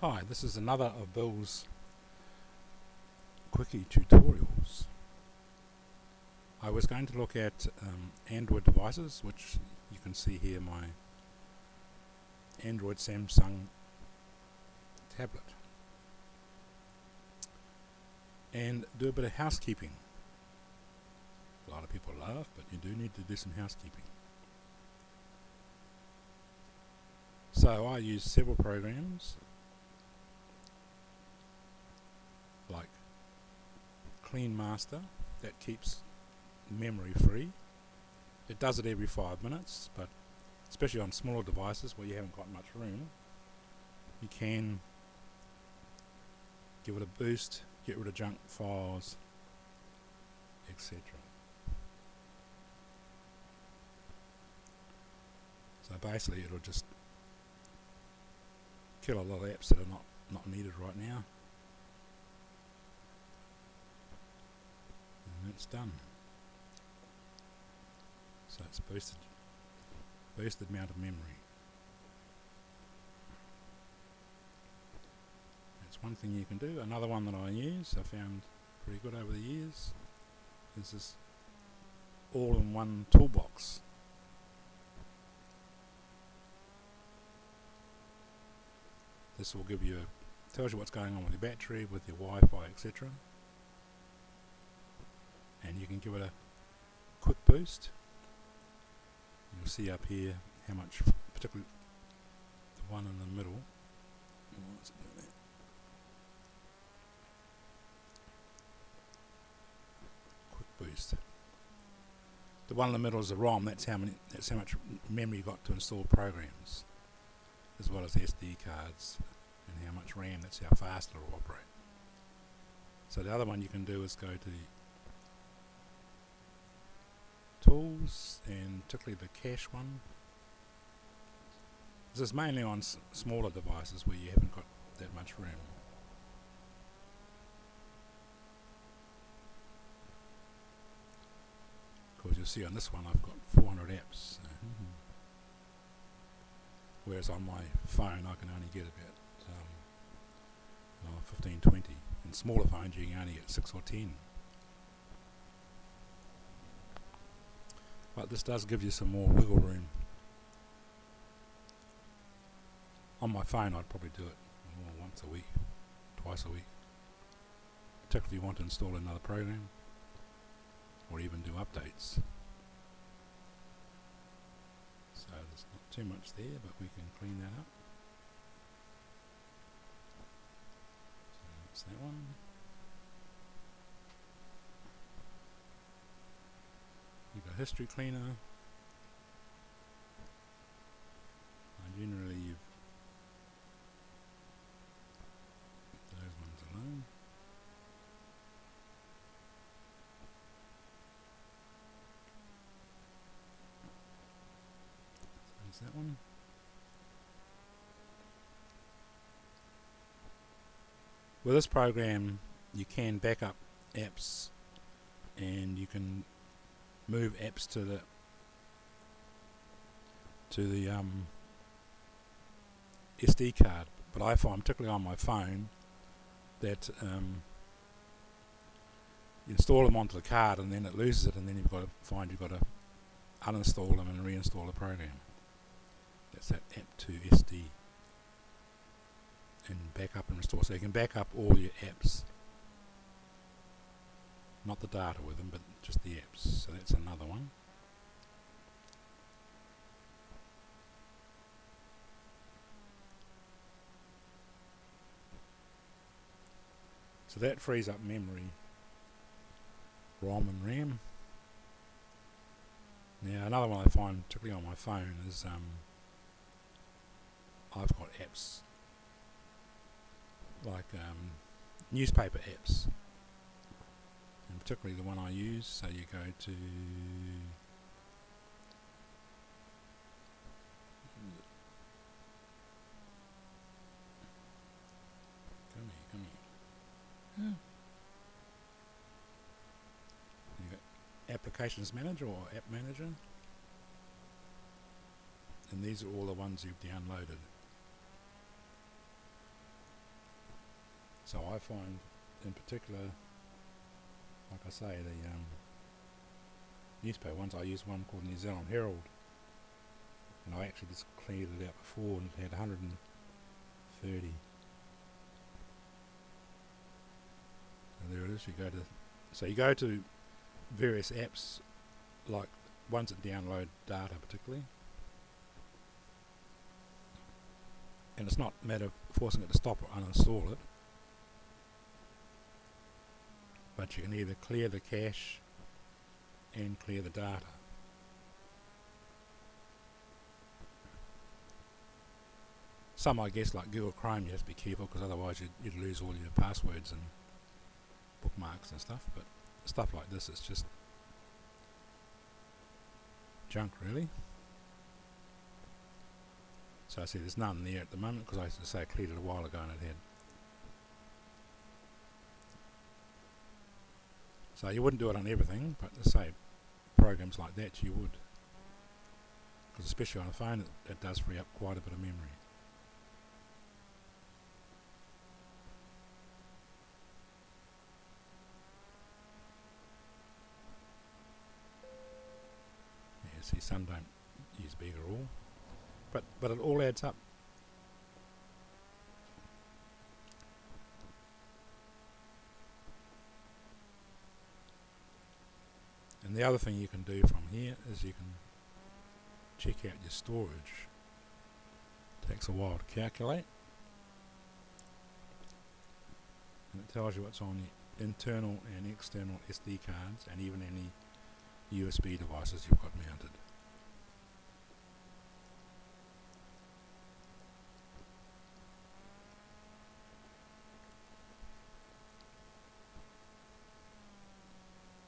Hi, this is another of Bill's quickie tutorials. I was going to look at Android devices, which you can see here, my Android Samsung tablet, and do a bit of housekeeping. A lot of people laugh, but you do need to do some housekeeping. So I use several programs like Clean Master that keeps memory free. It does it every 5 minutes, but especially on smaller devices where you haven't got much room, you can give it a boost, get rid of junk files, etc. So basically it'll just kill a lot of apps that are not needed right now. And it's done. So it's boosted amount of memory. That's one thing you can do. Another one that I use, I found pretty good over the years, is this all-in-one toolbox. This will give you tells you what's going on with your battery, with your Wi-Fi, etc. And you can give it a quick boost. You'll see up here how much, particularly the one in the middle. What's it doing there? Quick boost. The one in the middle is the ROM. That's how much memory you got to install programs, as well as SD cards, and how much RAM. That's how fast it will operate. So the other one you can do is go to Tools, and particularly the cache one. This is mainly on smaller devices where you haven't got that much room. Of course, you'll see on this one I've got 400 apps. Whereas on my phone I can only get about 15, 20. In smaller phones you can only get 6 or 10. But this does give you some more wiggle room. On my phone I'd probably do it once a week, twice a week, particularly if you want to install another program or even do updates. So there's not too much there, but we can clean that up. So that's that one. You've got history cleaner. I generally leave those ones alone. So there's that one. With this program you can back up apps, and you can move apps to the SD card. But I find, particularly on my phone, that you install them onto the card and then it loses it, and then you've got to uninstall them and reinstall the program. That's that app to SD, and back up and restore. So you can back up all your apps, not the data with them, but just the apps. So that's another one. So that frees up memory, ROM and RAM. Now another one I find, particularly on my phone, is I've got apps like newspaper apps, and particularly the one I use. So you go to come here. You got Applications Manager or App Manager, and these are all the ones you've downloaded. So I find, in particular, like I say, the newspaper ones, I use one called New Zealand Herald, and I actually just cleared it out before, and it had 130. And there it is. You go to various apps, like ones that download data particularly, and it's not a matter of forcing it to stop or uninstall it, but you can either clear the cache and clear the data. Some, I guess, like Google Chrome, you have to be careful because otherwise you'd lose all your passwords and bookmarks and stuff, but stuff like this is just junk, really. So I see there's none there at the moment because I used to say I cleared it a while ago and it had. So you wouldn't do it on everything, but to say programs like that you would, because especially on a phone it does free up quite a bit of memory. Yeah, see, some don't use big or all, but it all adds up. And the other thing you can do from here is you can check out your storage. It takes a while to calculate, and it tells you what's on your internal and external SD cards and even any USB devices you've got mounted.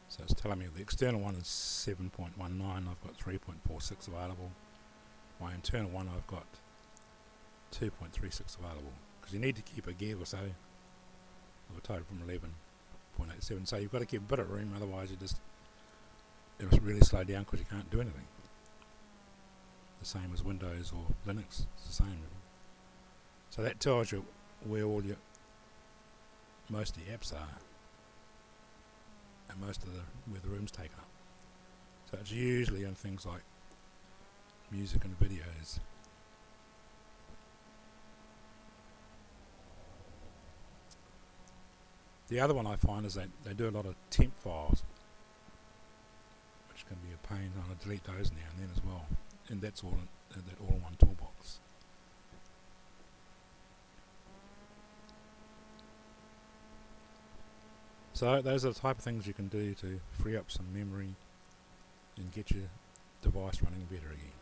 So it's telling me the external one is 7.19, I've got 3.46 available. My internal one I've got 2.36 available, because you need to keep a gig or so of a total from 11.87. So you've got to keep a bit of room, otherwise it'll really slow down because you can't do anything. The same as Windows or Linux, it's the same. So that tells you where most of the apps are, and where the room's taken up. So it's usually in things like music and videos. The other one I find is that they do a lot of temp files, which can be a pain. I delete those now and then as well, and that's all in that all-in-one toolbox. So those are the type of things you can do to free up some memory and get your device running better again.